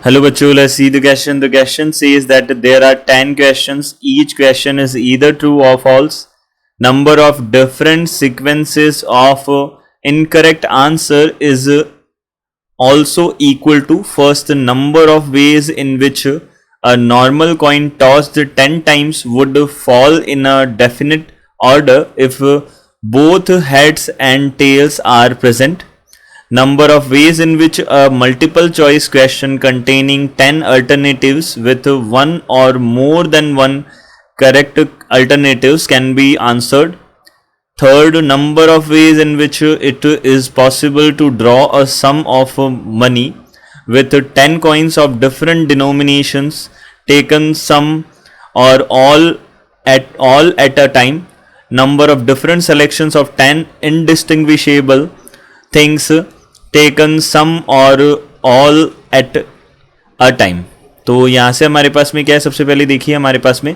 Hello bachcho, let's see the question. The question says that there are 10 questions. Each question is either true or false. Number of different sequences of incorrect answer is also equal to first the number of ways in which a normal coin tossed 10 times would fall in a definite order if both heads and tails are present. Number of ways in which a multiple choice question containing 10 alternatives with one or more than one correct alternatives can be answered. Third, number of ways in which it is possible to draw a sum of money with 10 coins of different denominations taken some or all at a time. Number of different selections of 10 indistinguishable things taken सम और all at a time. तो यहाँ से हमारे पास में क्या है, सबसे पहले देखिए हमारे पास में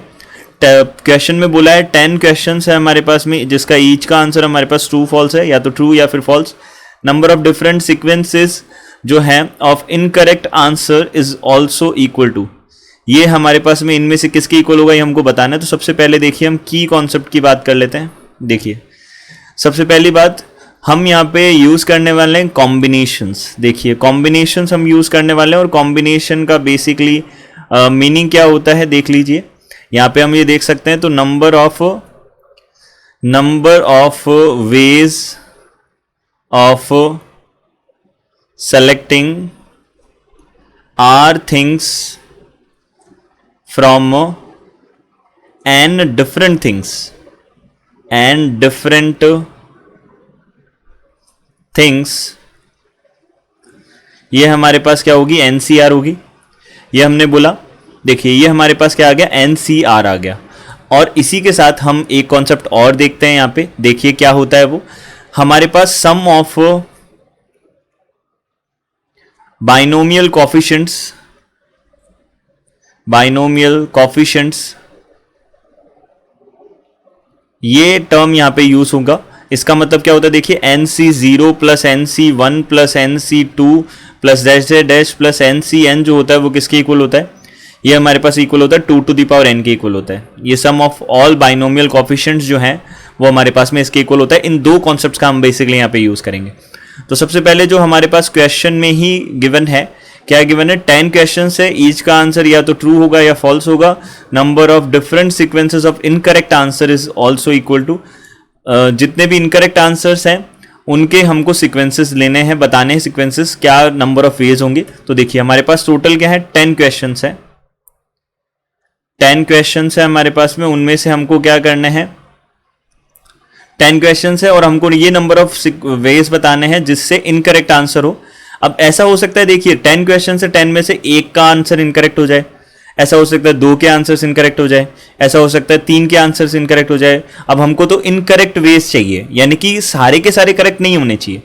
क्वेश्चन में बोला है 10 क्वेश्चन है हमारे पास में, जिसका ईच का आंसर हमारे पास ट्रू फॉल्स है, या तो ट्रू या फिर false. Number of different sequences जो है of incorrect answer is also equal to, ये हमारे पास में इनमें से किसके इक्वल होगा ये हमको बताना है. तो सबसे पहले देखिए हम की कॉन्सेप्ट की बात कर लेते हैं. देखिए सबसे पहली बात हम यहाँ पे यूज करने वाले हैं कॉम्बिनेशंस. देखिए कॉम्बिनेशंस हम यूज करने वाले हैं और कॉम्बिनेशन का बेसिकली मीनिंग क्या होता है देख लीजिए. यहाँ पे हम ये देख सकते हैं. तो number of ways of selecting r things from n different things, ये हमारे पास क्या होगी, एनसीआर होगी. ये हमने बोला. देखिए ये हमारे पास क्या आ गया, एनसीआर आ गया. और इसी के साथ हम एक कॉन्सेप्ट और देखते हैं. यहाँ पे देखिए क्या होता है, वो हमारे पास सम ऑफ बाइनोमियल कॉफिशिएंट्स, ये टर्म यहाँ पे यूज होगा. इसका मतलब क्या होता है, देखिए NC0 plus NC1 plus NC2 plus dash dash plus NCN जो होता है वो किसके इक्वल होता है, ये हमारे पास इक्वल होता है 2 to the power n के इक्वल होता है. ये सम ऑफ ऑल बाइनोमियल कॉफिशिएंट्स जो हैं वो हमारे पास में इसके इक्वल होता है. इन दो कॉन्सेप्ट्स का हम बेसिकली यहाँ पे यूज करेंगे. तो सबसे पहले जो हमारे पास क्वेश्चन में ही गिवन है, क्या गिवन है, 10 क्वेश्चन है. ईच का आंसर या तो ट्रू होगा या फॉल्स होगा. Number of different sequences of incorrect answer is also equal to, जितने भी इनकरेक्ट आंसर्स हैं उनके हमको सीक्वेंसेस लेने हैं, बताने हैं सीक्वेंसेस क्या नंबर ऑफ वेज होंगे. तो देखिए हमारे पास टोटल क्या है, 10 क्वेश्चंस है. 10 क्वेश्चंस है हमारे पास में, उनमें से हमको क्या करना है, 10 क्वेश्चंस है और हमको ये नंबर ऑफ वेज बताने हैं जिससे इनकरेक्ट आंसर हो. अब ऐसा हो सकता है, देखिए 10 क्वेश्चन से 10 में से एक का आंसर इनकरेक्ट हो जाए, ऐसा हो सकता है 2 के आंसर्स इनकरेक्ट हो जाए, ऐसा हो सकता है 3 के आंसर्स इनकरेक्ट हो जाए. अब हमको तो इनकरेक्ट वेज चाहिए, यानी कि सारे के सारे करेक्ट नहीं होने चाहिए.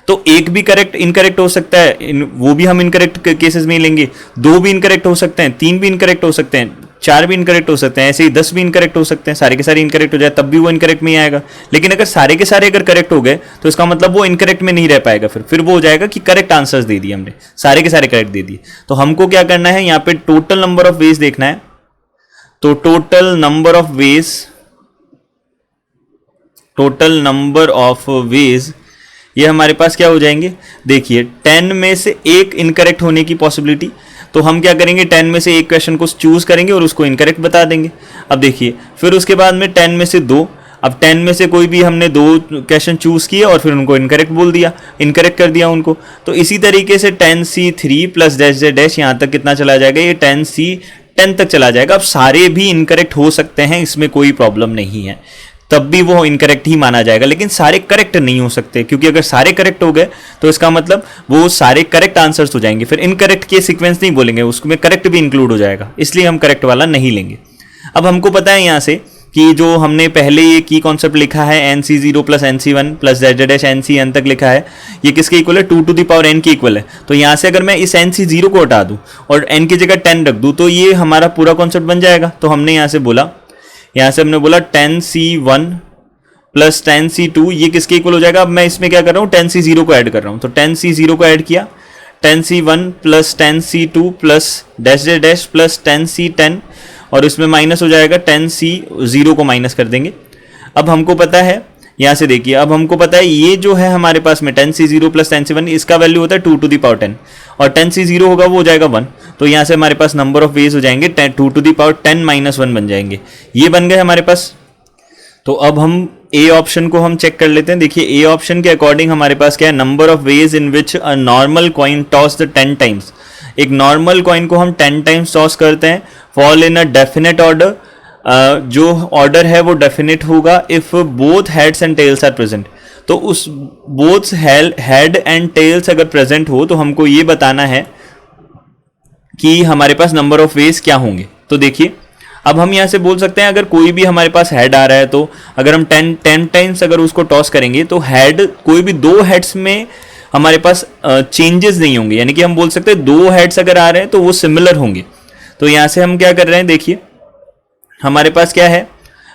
तो एक भी करेक्ट इनकरेक्ट हो सकता है, वो भी हम इनकरेक्ट केसेस में ही लेंगे. 2 भी इनकरेक्ट हो सकते हैं, 3 भी इनकरेक्ट हो सकते हैं, 4 भी इनकरेक्ट हो सकते हैं, ऐसे ही 10 भी इनकरेक्ट हो सकते हैं. सारे के सारे इनकरेक्ट हो जाए तब भी वो इनकरेक्ट में ही आएगा. लेकिन अगर सारे के सारे अगर करेक्ट हो गए तो इसका मतलब वो इनकरेक्ट में नहीं रह पाएगा. फिर वो हो जाएगा कि करेक्ट आंसर्स दे दिए हमने, सारे के सारे करेक्ट दे दिए. तो हमको क्या करना है, यहाँ पे टोटल नंबर ऑफ वेज देखना है. तो टोटल नंबर ऑफ वेज ये हमारे पास क्या हो जाएंगे, देखिए 10 में से एक इनकरेक्ट होने की पॉसिबिलिटी. तो हम क्या करेंगे, 10 में से एक क्वेश्चन को चूज करेंगे और उसको इनकरेक्ट बता देंगे. अब देखिए फिर उसके बाद में 10 में से 2, अब 10 में से कोई भी हमने 2 क्वेश्चन चूज किए और फिर उनको इनकरेक्ट बोल दिया, इनकरेक्ट कर दिया उनको. तो इसी तरीके से 10C3 प्लस डैश डैश यहाँ तक कितना चला जाएगा, ये 10C10 तक चला जाएगा. अब सारे भी इनकरेक्ट हो सकते हैं, इसमें कोई प्रॉब्लम नहीं है, तब भी वो इनकरेक्ट ही माना जाएगा. लेकिन सारे करेक्ट नहीं हो सकते, क्योंकि अगर सारे करेक्ट हो गए तो इसका मतलब वो सारे करेक्ट आंसर्स हो जाएंगे. फिर इनकरेक्ट के सीक्वेंस नहीं बोलेंगे, उसमें करेक्ट भी इंक्लूड हो जाएगा, इसलिए हम करेक्ट वाला नहीं लेंगे. अब हमको पता है यहाँ से कि जो हमने पहले ये की कॉन्सेप्ट लिखा है NC0 plus NC1 plus dash NCN तक लिखा है, ये किसके इक्वल है, 2 to the power n के इक्वल है. तो यहाँ से अगर मैं इस NC0 को हटा दूँ और n की जगह 10 रख दूँ तो ये हमारा पूरा कॉन्सेप्ट बन जाएगा. तो हमने यहाँ से बोला 10C1 प्लस 10C2 ये किसके इक्वल हो जाएगा. अब मैं इसमें क्या कर रहा हूँ, 10C0 को ऐड कर रहा हूँ. तो 10C0 को ऐड किया, 10C1 plus 10C2 plus dash dash dash plus 10C10 और इसमें माइनस हो जाएगा 10C0 को माइनस कर देंगे। अब हमको पता है, यहाँ से देखिए, अब हमको पता है ये जो है हमारे पास में 10C0 प्लस 10C1 इसका वैल्यू होता है 2 to the power 10 और 10C0 होगा वो हो जाएगा 1। तो यहाँ से हमारे पास नंबर ऑफ वेज हो जाएंगे 2 to the power 10 - 1 बन जाएंगे। ये बन गए हमारे पास। तो अब हम ए ऑप्शन को हम चेक कर लेते हैं। देखिए ए ऑप्शन के अकॉर्डिंग हमारे पास क्या है, number of ways in which a normal coin toss the 10 times. एक नॉर्मल कॉइन को हम 10 टाइम्स टॉस करते हैं, fall in a definite order. जो ऑर्डर है वो डेफिनेट होगा if both heads and tails are present. तो उस बोथ हेड एंड टेल्स अगर प्रेजेंट हो तो हमको ये बताना है कि हमारे पास नंबर ऑफ वेज क्या होंगे। तो देखिए अब हम यहाँ से बोल सकते हैं अगर कोई भी हमारे पास हेड आ रहा है तो अगर हम 10 टाइम्स अगर उसको टॉस करेंगे तो हेड, कोई भी दो हेड्स में हमारे पास चेंजेस नहीं होंगे, यानी कि हम बोल सकते हैं दो हेड्स अगर आ रहे हैं तो वो सिमिलर होंगे। तो यहाँ से हम क्या कर रहे हैं, देखिए हमारे पास क्या है,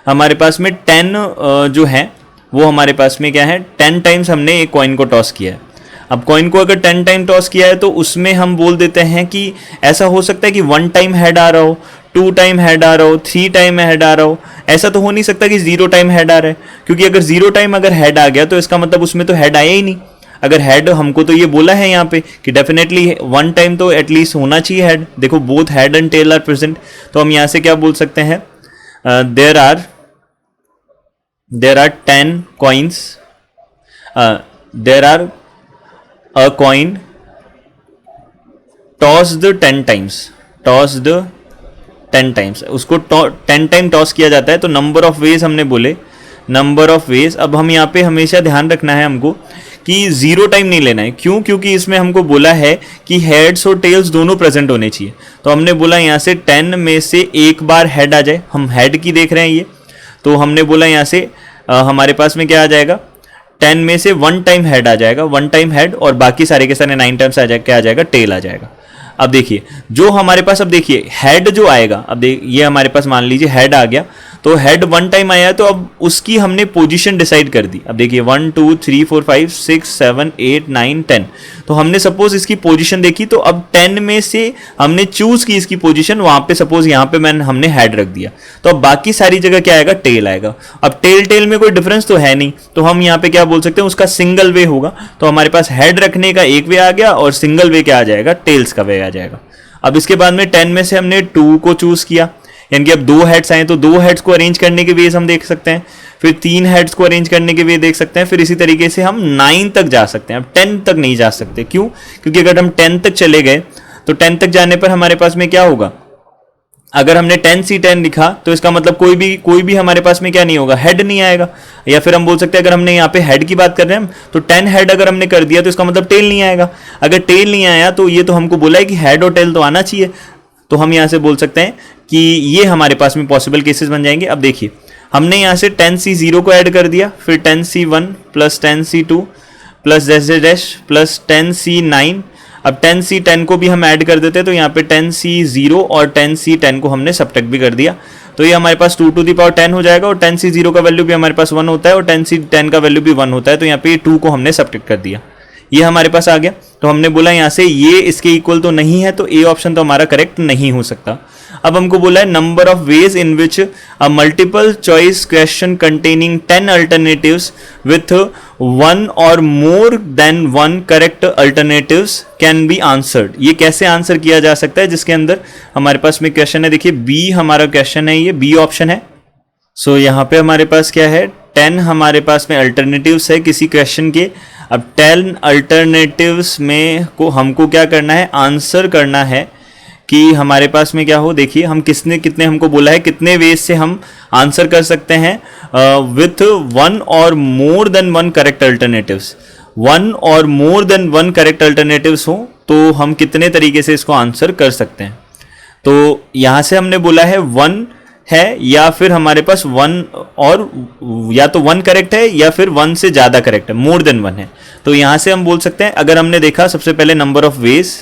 हमारे पास में 10 जो है वो हमारे पास में क्या है, 10 टाइम्स हमने एक कॉइन को टॉस किया है। अब कॉइन को अगर 10 टाइम टॉस किया है तो उसमें हम बोल देते हैं कि ऐसा हो सकता है कि 1 टाइम हेड आ रहा हो, 2 टाइम हेड आ रहा हो, 3 टाइम हेड आ रहा हो। ऐसा तो हो नहीं सकता कि 0 टाइम हेड आ रहा है, क्योंकि अगर 0 टाइम अगर हेड आ गया तो इसका मतलब उसमें तो हेड आया ही नहीं। अगर हेड, हमको तो ये बोला है यहाँ पे कि डेफिनेटली 1 टाइम तो एटलीस्ट होना चाहिए हेड। देखो both head and tail are present. तो हम यहाँ से क्या बोल सकते हैं, there are 10 coins, there are a coin tossed 10 times, tossed 10 times, उसको 10 टाइम टॉस किया जाता है। तो नंबर ऑफ वेज हमने बोले, नंबर ऑफ वेज। अब हम यहाँ पे हमेशा ध्यान रखना है हमको कि 0 टाइम नहीं लेना है। क्यों? क्योंकि इसमें हमको बोला है कि हेड्स और टेल्स दोनों प्रेजेंट होने चाहिए। तो हमने बोला यहाँ से 10 में से एक बार हेड आ जाए, हम हेड की देख रहे हैं ये, तो हमने बोला यहाँ से हमारे पास में क्या आ जाएगा, 10 में से 1 टाइम हेड आ जाएगा, 1 टाइम हेड, और बाकी सारे के सारे 9 टाइम्स क्या आ जाएगा, टेल आ जाएगा। अब देखिए जो हमारे पास, अब देखिए हेड जो आएगा, अब ये हमारे पास मान लीजिए हेड आ गया, तो हेड 1 टाइम आया तो अब उसकी हमने पोजीशन डिसाइड कर दी। अब देखिए 1 2 3 4 5 6 7 8 9 10, तो हमने सपोज इसकी पोजीशन देखी, तो अब 10 में से हमने चूज की इसकी पोजीशन, वहां पे सपोज यहाँ पे हमने हेड रख दिया, तो अब बाकी सारी जगह क्या आएगा, टेल आएगा। अब टेल में कोई डिफरेंस तो है नहीं, तो हम यहाँ पे क्या बोल सकते हैं, उसका सिंगल वे होगा। तो हमारे पास हेड रखने का एक वे आ गया और सिंगल वे क्या आ जाएगा, टेल्स का वे आ जाएगा। अब इसके बाद में 10 में से हमने 2 को चूज किया, यानी कि अब 2 हेड्स आए तो 2 हेड्स को अरेंज करने के वेज हम देख सकते हैं, फिर 3 हेड्स को अरेंज करने के वे देख सकते हैं, फिर इसी तरीके से हम 9 तक जा सकते हैं। अब 10 तक नहीं जा सकते, क्यों? क्योंकि अगर हम 10 तक चले गए तो 10 तक जाने पर हमारे पास में क्या होगा, अगर हमने 10C10 लिखा तो इसका मतलब कोई भी हमारे पास में क्या नहीं होगा, हेड नहीं आएगा। या फिर हम बोल सकते हैं अगर हमने यहाँ पे हेड की बात कर रहे हैं तो 10 हेड अगर हमने कर दिया तो इसका मतलब टेल नहीं आएगा। अगर टेल नहीं आया तो ये तो हमको बोला है कि हेड और टेल तो आना चाहिए, तो हम यहाँ से बोल सकते हैं कि ये हमारे पास में पॉसिबल केसेस बन जाएंगे। अब देखिए हमने यहाँ से 10C0 को ऐड कर दिया, फिर 10C1 plus 10C2 plus dash dash plus 10C9। अब 10C10 को भी हम ऐड कर देते हैं, तो यहाँ पे 10C0 और 10C10 को हमने सब्ट्रैक्ट भी कर दिया, तो ये हमारे पास 2 to the power 10 हो जाएगा। और 10C0 का वैल्यू भी हमारे पास 1 होता है और 10C10 का वैल्यू भी 1 होता है, तो यहाँ पे 2 को हमने सब्ट्रैक्ट कर दिया, ये हमारे पास आ गया। तो हमने बोला यहाँ से ये इसके इक्वल तो नहीं है, तो ए ऑप्शन तो हमारा करेक्ट नहीं हो सकता। अब हमको बोला है number of ways in which a multiple choice question containing 10 alternatives with 1 और more than 1 correct alternatives can be answered. ये कैसे आंसर किया जा सकता है, जिसके अंदर हमारे पास में क्वेश्चन है, देखिए बी हमारा क्वेश्चन है, ये बी ऑप्शन है। सो यहाँ पे हमारे पास क्या है, 10 हमारे पास में अल्टरनेटिव्स है किसी क्वेश्चन के। अब 10 अल्टरनेटिव्स में को हमको क्या करना है, आंसर करना है कि हमारे पास में क्या हो। देखिए हम कितने हमको बोला है कितने वेज से हम आंसर कर सकते हैं, विथ 1 और मोर देन 1 करेक्ट अल्टरनेटिव्स। 1 और मोर देन 1 करेक्ट अल्टरनेटिव्स हो तो हम कितने तरीके से इसको आंसर कर सकते हैं। तो यहाँ से हमने बोला है 1 है या फिर हमारे पास 1 और या तो 1 करेक्ट है या फिर 1 से ज़्यादा करेक्ट है, मोर देन 1 है। तो यहाँ से हम बोल सकते हैं, अगर हमने देखा सबसे पहले number of veg,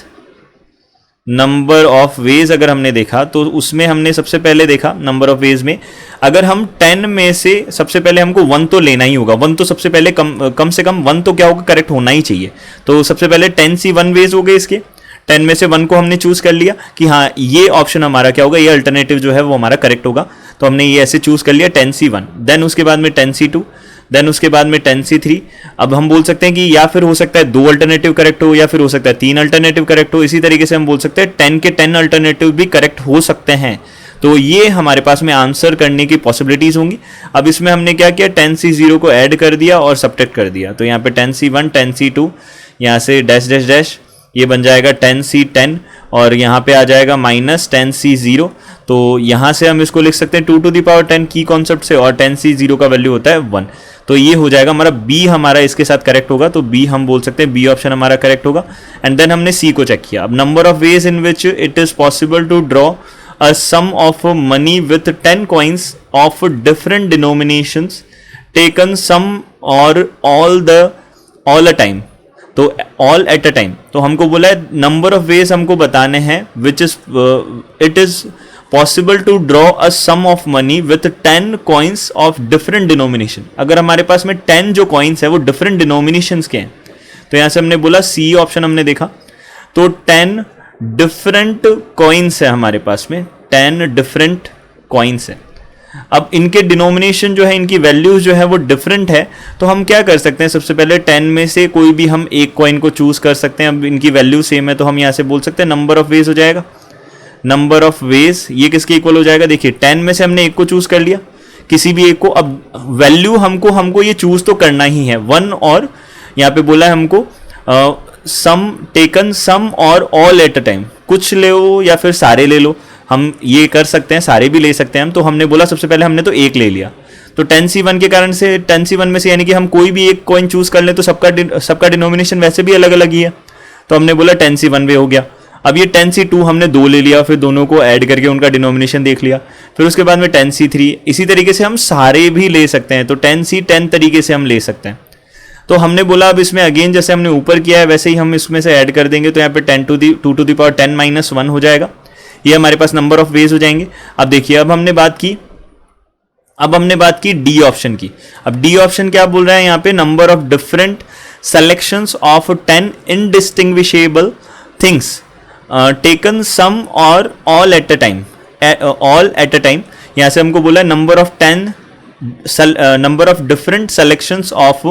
number of veg अगर हमने देखा तो उसमें हमने सबसे पहले देखा नंबर ऑफ वेज में, अगर हम 10 में से सबसे पहले हमको 1 तो लेना ही होगा, 1 तो सबसे पहले कम से कम 1 तो क्या होगा, करेक्ट होना ही चाहिए। तो सबसे पहले 10C 1 वेज हो गए इसके, 10 में से 1 को हमने चूज कर लिया कि हाँ ये ऑप्शन हमारा क्या होगा, ये अल्टरनेटिव जो है वो हमारा करेक्ट होगा, तो हमने ये ऐसे चूज कर लिया 10C 1। देन उसके बाद में 10C 2, देन उसके बाद में 10C 3। अब हम बोल सकते हैं कि या फिर हो सकता है 2 अल्टरनेटिव करेक्ट हो, या फिर हो सकता है 3 अल्टरनेटिव करेक्ट हो। इसी तरीके से हम बोल सकते हैं 10 के 10 अल्टरनेटिव भी करेक्ट हो सकते हैं। तो ये हमारे पास में आंसर करने की पॉसिबिलिटीज होंगी। अब इसमें हमने क्या किया, 10C 0 को ऐड कर दिया और सब्ट्रैक्ट कर दिया, तो यहाँ पे 10C 1 10C 2, यहाँ से डैश डैश डैश, ये बन जाएगा 10C 10 और यहाँ पे आ जाएगा माइनस 10C 0। तो यहाँ से हम इसको लिख सकते हैं 2 to the power 10 की कॉन्सेप्ट से, और 10C 0 का वैल्यू होता है 1। तो ये हो जाएगा हमारा बी, हमारा इसके साथ करेक्ट होगा, तो बी हम बोल सकते हैं, बी ऑप्शन हमारा करेक्ट होगा। एंड देन हमने सी को चेक किया। अब number of ways in which it is possible to draw a sum of money with 10 coins of different denominations taken सम और ऑल अ टाइम, तो ऑल एट अ टाइम। तो हमको बोला है नंबर ऑफ वेज हमको बताने हैं which is it is possible to draw a sum of money with 10 coins of different denomination. अगर हमारे पास में 10 जो कॉइन्स है वो डिफरेंट डिनोमिनेशंस के हैं, तो यहां से हमने बोला सी ऑप्शन हमने देखा, तो 10 डिफरेंट कॉइन्स है हमारे पास में, 10 डिफरेंट कॉइन्स है। अब इनके डिनोमिनेशन जो है, इनकी वैल्यूज जो है वो डिफरेंट है, तो हम क्या कर सकते हैं, सबसे पहले 10 में से कोई भी हम एक कॉइन को चूज कर सकते हैं। अब इनकी वैल्यू सेम है तो हम यहां से बोल सकते हैं नंबर ऑफ वेज हो जाएगा, नंबर ऑफ वेज ये किसके इक्वल हो जाएगा, देखिए 10 में से हमने एक को चूज कर लिया, किसी भी एक को। अब वैल्यू हमको ये चूज तो करना ही है 1, और यहाँ पे बोला है हमको सम टेकन सम और ऑल एट अ टाइम, कुछ ले लो या फिर सारे ले लो, हम ये कर सकते हैं, सारे भी ले सकते हैं हम। तो हमने बोला सबसे पहले हमने तो एक ले लिया, तो 10C 1 के कारण से 10C 1 में से यानी कि हम कोई भी एक कॉइन चूज कर ले तो सबका डिनोमिनेशन वैसे भी अलग अलग ही है, तो हमने बोला 10C 1 वे हो गया। अब ये 10C 2 हमने 2 ले लिया, फिर दोनों को ऐड करके उनका डिनोमिनेशन देख लिया, फिर उसके बाद में 10C 3, इसी तरीके से हम सारे भी ले सकते हैं, तो 10C 10 तरीके से हम ले सकते हैं। तो हमने बोला अब इसमें अगेन जैसे हमने ऊपर किया है वैसे ही हम इसमें से ऐड कर देंगे, तो यहाँ पे 2 to the power 10 minus 1 हो जाएगा, ये हमारे पास नंबर ऑफ वेज हो जाएंगे। अब देखिए अब हमने बात की डी ऑप्शन की। अब डी ऑप्शन क्या बोल रहा है यहाँ पे, number of different selections of 10 indistinguishable things taken सम और ऑल एट अ टाइम, यहां से हमको बोला number of different selections of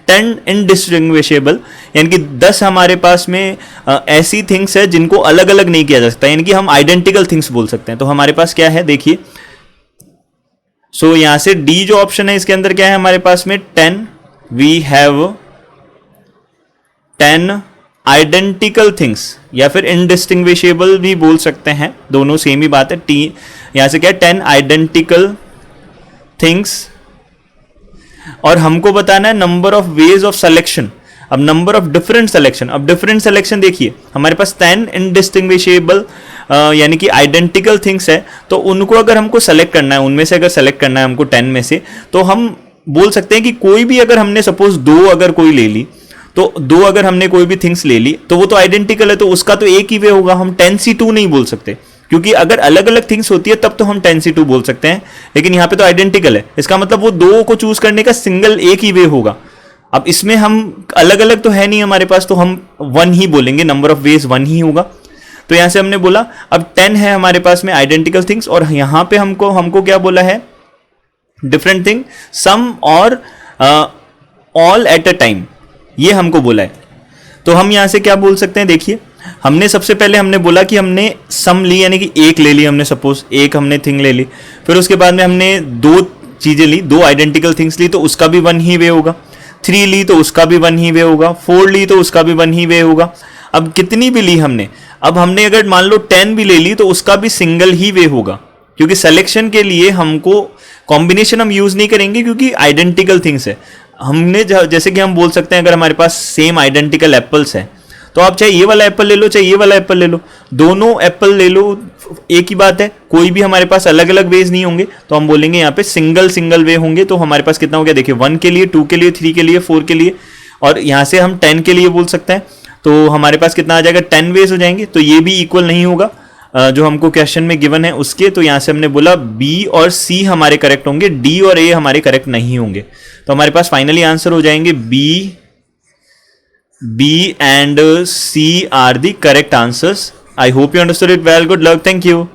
10 indistinguishable, यानी कि 10 हमारे पास में ऐसी थिंग्स है जिनको अलग अलग नहीं किया जा सकता, यानी कि हम आइडेंटिकल थिंग्स बोल सकते हैं। तो हमारे पास क्या है देखिए, सो यहां से डी जो ऑप्शन है इसके अंदर क्या है हमारे पास में 10, वी हैव 10 आइडेंटिकल थिंग्स, या फिर इनडिस्टिंग्विशेबल भी बोल सकते हैं, दोनों सेम ही बात है। यहां से क्या है 10 आइडेंटिकल थिंग्स, और हमको बताना है number of ways of selection. अब नंबर ऑफ डिफरेंट सिलेक्शन, अब डिफरेंट सिलेक्शन देखिए हमारे पास 10 इनडिस्टिंग्विशेबल यानी कि आइडेंटिकल थिंग्स है, तो उनको अगर हमको सेलेक्ट करना है, उनमें से अगर सेलेक्ट करना है हमको 10 में से, तो हम बोल सकते हैं कि कोई भी अगर हमने सपोज 2 अगर कोई ले ली, तो 2 अगर हमने कोई भी थिंग्स ले ली तो वो तो आइडेंटिकल है, तो उसका तो एक ही वे होगा, हम 10C 2 नहीं बोल सकते, क्योंकि अगर अलग अलग थिंग्स होती है तब तो हम 10C 2 बोल सकते हैं, लेकिन यहाँ पे तो आइडेंटिकल है, इसका मतलब वो 2 को चूज करने का सिंगल एक ही वे होगा। अब इसमें हम अलग अलग तो है नहीं हमारे पास, तो हम 1 ही बोलेंगे, नंबर ऑफ वेज 1 ही होगा। तो यहां से हमने बोला अब 10 है हमारे पास में आइडेंटिकल थिंग्स, और यहां पे हमको क्या बोला है, डिफरेंट थिंग, सम और ऑल एट अ टाइम, ये हमको बोला है। तो हम यहां से क्या बोल सकते हैं, देखिए हमने सबसे पहले हमने बोला कि हमने सम ली, यानी कि एक ले ली हमने, सपोज एक हमने थिंग ले ली, फिर उसके बाद में हमने 2 चीजें ली, 2 आइडेंटिकल थिंग्स ली, तो उसका भी 1 ही वे होगा। 3 ली तो उसका भी 1 ही वे होगा, 4 ली तो उसका भी 1 ही वे होगा। अब कितनी भी ली हमने, अब हमने अगर मान लो 10 भी ले ली तो उसका भी सिंगल ही वे होगा, क्योंकि सिलेक्शन के लिए हमको कॉम्बिनेशन हम यूज नहीं करेंगे, क्योंकि आइडेंटिकल थिंग्स है। हमने जैसे कि हम बोल सकते हैं अगर हमारे पास सेम आइडेंटिकल एप्पल्स है, तो आप चाहे ये वाला एप्पल ले लो चाहे ये वाला एप्पल ले लो, दोनों एप्पल ले लो, एक ही बात है, कोई भी हमारे पास अलग अलग वेज नहीं होंगे, तो हम बोलेंगे यहाँ पे सिंगल वे होंगे। तो हमारे पास कितना हो गया देखिए, 1 के लिए, 2 के लिए, 3 के लिए, 4 के लिए, और यहाँ से हम 10 के लिए बोल सकते हैं। तो हमारे पास कितना आ जाएगा, 10 वेज हो जाएंगे, तो ये भी इक्वल नहीं होगा जो हमको क्वेश्चन में गिवन है उसके। तो यहां से हमने बोला बी और सी हमारे करेक्ट होंगे, डी और ए हमारे करेक्ट नहीं होंगे। तो हमारे पास फाइनली आंसर हो जाएंगे B and C are the correct answers. I hope you understood it well. Good luck, thank you.